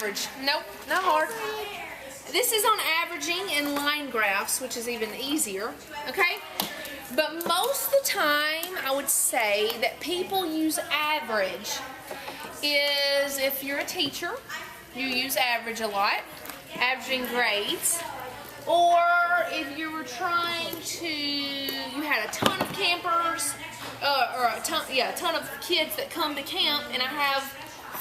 average. Nope, not hard. This is on averaging and line graphs, which is even easier, okay? But most of the time, I would say that people use average is if you're a teacher, you use average a lot, averaging grades. Or if you were trying to, you had a ton of campers, or a ton of kids that come to camp, and I have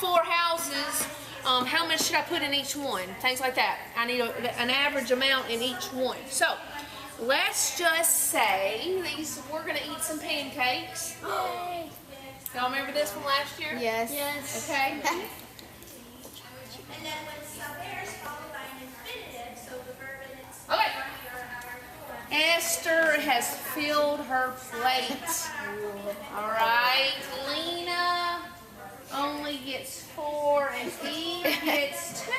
4 houses, how much should I put in each one? Things like that. I need an average amount in each one. So, let's just say we're going to eat some pancakes. Y'all remember this from last year? Yes. Yes. Okay. And then when there is followed by an infinitive, so the verb in its Okay. Esther has filled her plate. All right. Lena only gets 4 and Eve gets 2.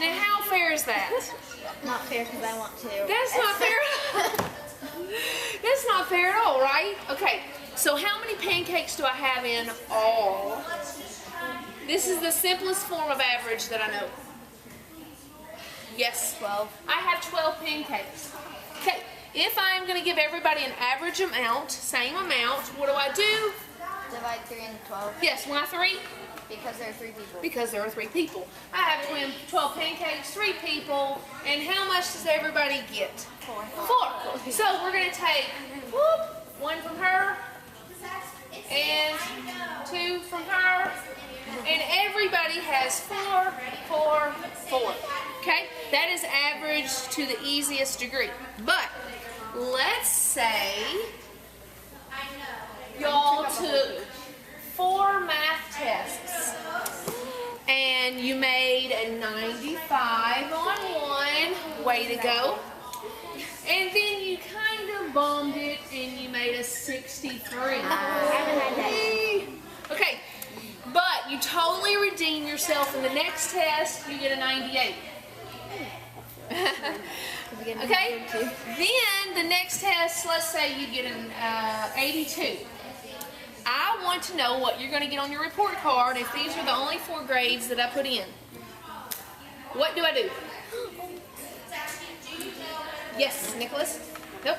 Now, how fair is that? Not fair because I want to. That's not fair. That's not fair at all, right? Okay. So how many pancakes do I have in all? This is the simplest form of average that I know. Yes. 12. I have 12 pancakes. Okay, if I am going to give everybody an average amount, same amount, what do? Divide 3 into 12 Yes, why 3? because there are 3 people. Because there are 3 people. I have 12 pancakes, 3 people, and how much does everybody get? 4. 4. So we're going to take 1 from her, and 2 from her, and everybody has 4, 4, 4. Okay, that is average to the easiest degree. But let's say y'all took 4 math tests and you made a 95 on one, way to go. And then you kind of bombed it and you made a 63. I haven't had that. Okay, but you totally redeem yourself in the next test, you get a 98. Okay, then the next test, let's say you get an 82. I want to know what you're going to get on your report card if these are the only 4 grades that I put in. What do I do? Yes, Nicholas? Nope.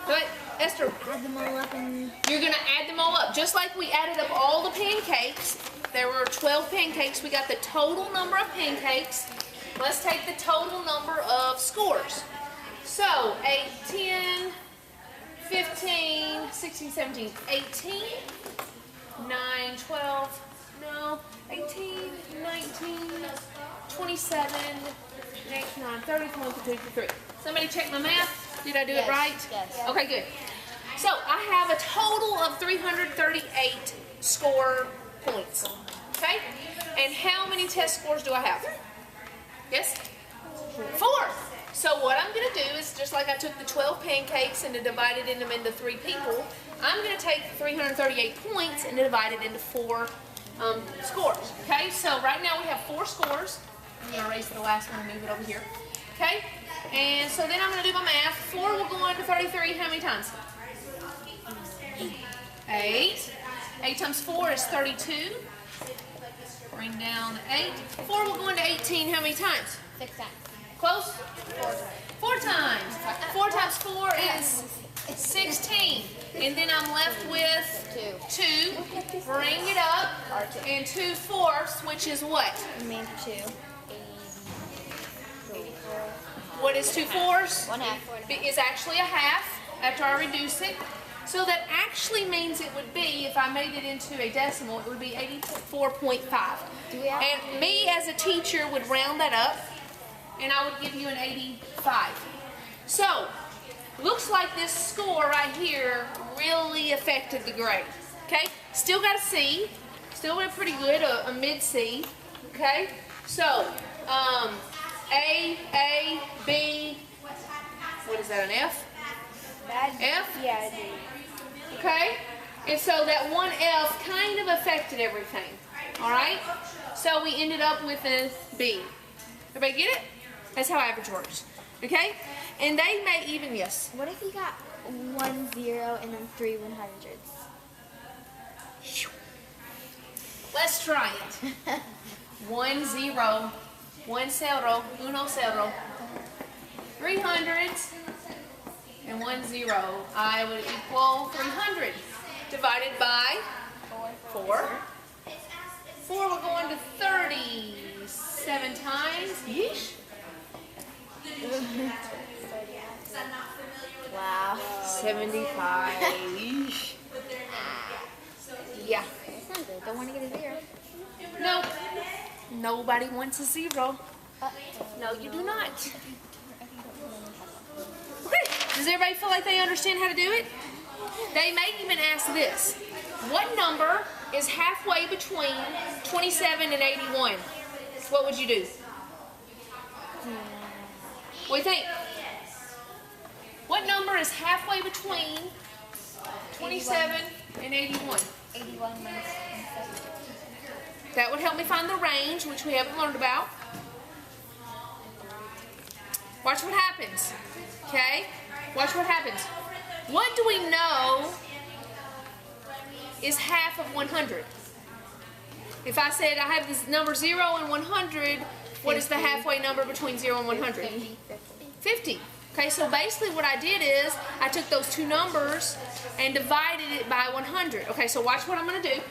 Go ahead, Esther. Add them all up and You're going to add them all up. Just like we added up all the pancakes, there were 12 pancakes. We got the total number of pancakes. Let's take the total number of scores. So, 8, 10, 15, 16, 17, 18, 9, 12, no, 18, 19, 27, 8, 9, 30, 21, 22, 23. Somebody check my math. Did I do it right? Yes. Okay, good. So, I have a total of 338 score points. Okay? And how many test scores do I have? Yes? 4. So what I'm going to do is, just like I took the 12 pancakes and divided them into 3 people, I'm going to take 338 points and divide it into 4 scores. Okay? So right now we have 4 scores. I'm going to erase the last one and move it over here. Okay? And so then I'm going to do my math. 4 will go into 33 how many times? 8. 8 times 4 is 32. Bring down 8. 4 will go into 18 how many times? 6 times. Close? 4 times. 4 times 4 is 16. And then I'm left with 2. Bring it up. And 2/4, which is what? Remain 2. 84. What is 2/4? 1/2. It is actually a half after I reduce it. So that actually means it would be, if I made it into a decimal, it would be 84.5. And me as a teacher would round that up, and I would give you an 85. So, looks like this score right here really affected the grade. Okay? Still got a C. Still went pretty good, a mid-C. Okay? So, A, B, what is that, an F? F? Yeah, I do. Okay? And so that one F kind of affected everything. Alright? So we ended up with a B. Everybody get it? That's how average works. Okay? And they may even, yes. What if you got 1 0 and then 3 100s? Let's Let's try it. 1 0, 1 0, uno cero. 3 hundreds and 1 0. I would equal 300 divided by 4. 4 will go into 37 times. Yeesh. Wow. 75. Yeesh. Yeah. That's not good. Don't want to get a 0. No. Nobody wants a 0. No, you do not. Okay. Does everybody feel like they understand how to do it? They may even ask this. What number is halfway between 27 and 81? What would you do? What do you think? What number is halfway between 27 and 81? 81 minus 27. That would help me find the range, which we haven't learned about. Watch what happens. Okay? Watch what happens. What do we know is half of 100? If I said I have this number 0 and 100, what is the halfway number between 0 and 100? 50. Okay, so basically what I did is I took those two numbers and divided it by 100. Okay, so watch what I'm going to do.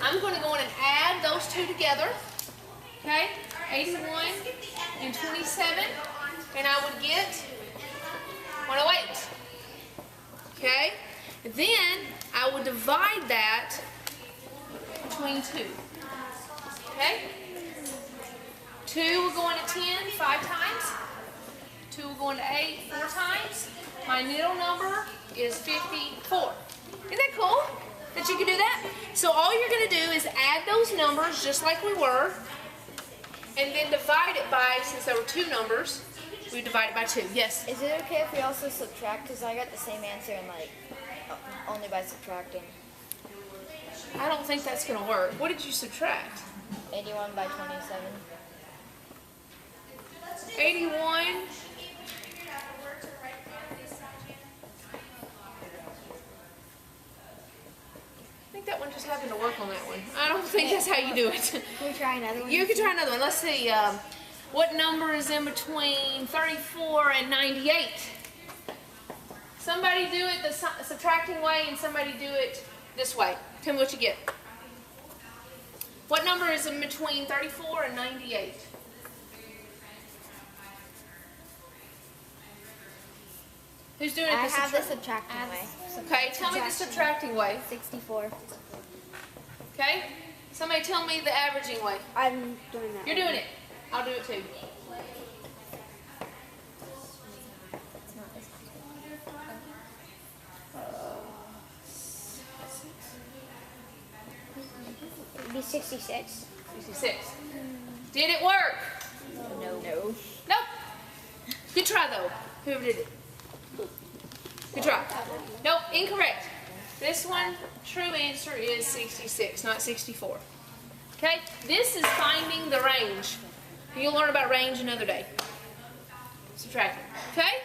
I'm going to go in and add those two together. Okay, 81 and 27, and I would get 108. Okay, then I would divide that between 2. Okay, 2 will go into 10 5 times. 2 will go into 8 4 times. My middle number is 54. Isn't that cool that you can do that? So all you're going to do is add those numbers just like we were, and then divide it by, since there were 2 numbers, we divide it by 2. Yes? Is it okay if we also subtract? Because I got the same answer and like only by subtracting. I don't think that's going to work. What did you subtract? 81 by 27. 81. I think that one just happened to work on that one. I don't think that's how you do it. Can we try another one? You can try another one. Let's see. What number is in between 34 and 98? Somebody do it the subtracting way and somebody do it this way. Tell me what you get. What number is in between 34 and 98? Who's doing it? I have the subtracting way. Okay, tell me the subtracting way. 64. Okay? Somebody tell me the averaging way. I'm doing that. You're doing it. I'll do it too. It'd be 66. 66. Did it work? No. Nope. Good try though. Whoever did it. Good try. Nope, incorrect. This one, true answer is 66, not 64. Okay? This is finding the range. You'll learn about range another day. Subtracting. Okay?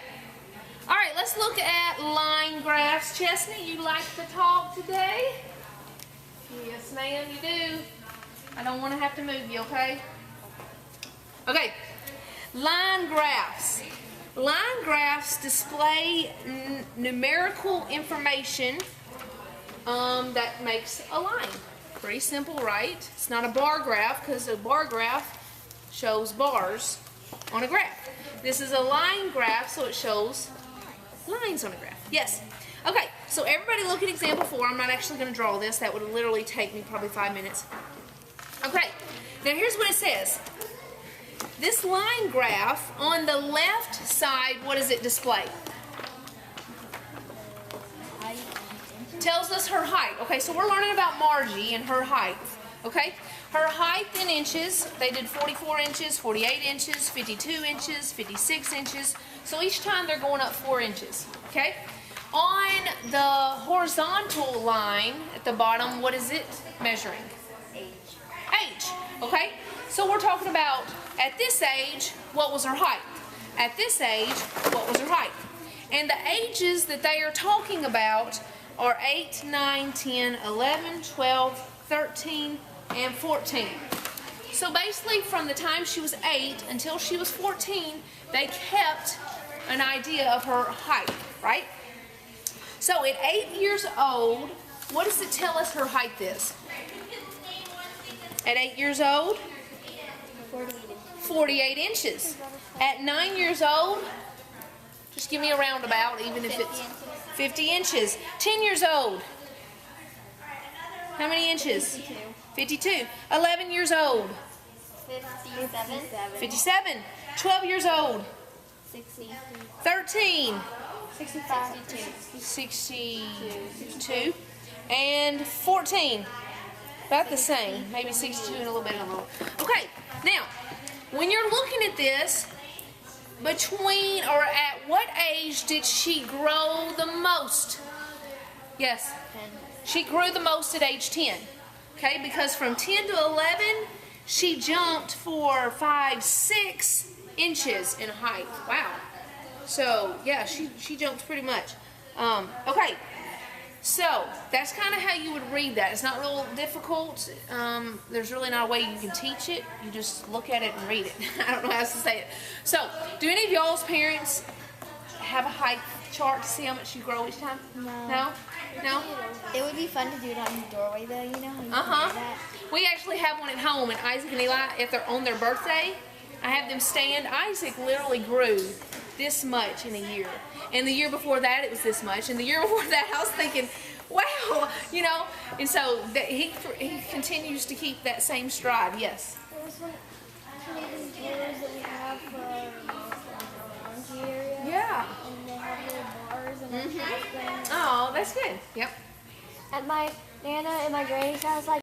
All right, let's look at line graphs. Chestnut, you like to talk today? Yes, ma'am, you do. I don't want to have to move you, okay? Okay. Line graphs. Line graphs display numerical information that makes a line. Pretty simple, right? It's not a bar graph because a bar graph shows bars on a graph. This is a line graph, so it shows lines on a graph. Yes. Okay, so everybody look at example 4. I'm not actually going to draw this. That would literally take me probably 5 minutes. Okay, now here's what it says. This line graph, on the left side, what does it display? Tells us her height. Okay, so we're learning about Margie and her height. Okay, her height in inches, they did 44 inches, 48 inches, 52 inches, 56 inches. So each time they're going up 4 inches. Okay, on the horizontal line at the bottom, what is it measuring? Age. Okay, so we're talking about at this age, what was her height? At this age, what was her height? And the ages that they are talking about are 8, 9, 10, 11, 12, 13, and 14. So basically from the time she was 8 until she was 14, they kept an idea of her height, right? So at 8 years old, what does it tell us her height is? At 8 years old, 48 inches. At 9 years old, just give me a roundabout, even if it's 50 inches. 10 years old, how many inches? 52. 11 years old, 57. 57. 12 years old, 60. 13. 65. 62. And 14. About the same. Maybe 62 and a little bit of a little. Okay, now, when you're looking at this, between or at what age did she grow the most? Yes. 10. She grew the most at age 10. Okay, because from 10 to 11, she jumped 4, 5, 6 inches in height. Wow. So, yeah, she jumped pretty much. Okay, so that's kind of how you would read that. It's not real difficult. There's really not a way you can teach it. You just look at it and read it. I don't know how else to say it. So, do any of y'all's parents have a height chart to see how much you grow each time? No? No? It would be fun to do it on the doorway, though, you know? You can Uh-huh. do that. We actually have one at home, and Isaac and Eli, if they're on their birthday, I have them stand. Isaac literally grew this much in a year. And the year before that, it was this much. And the year before that, I was thinking, wow, you know. And so he continues to keep that same stride. Yes. There's one of these doors that we have for laundry area. Yeah. And they have little bars and everything. Oh, that's good. Yep. At my Nana and my granny's house, like,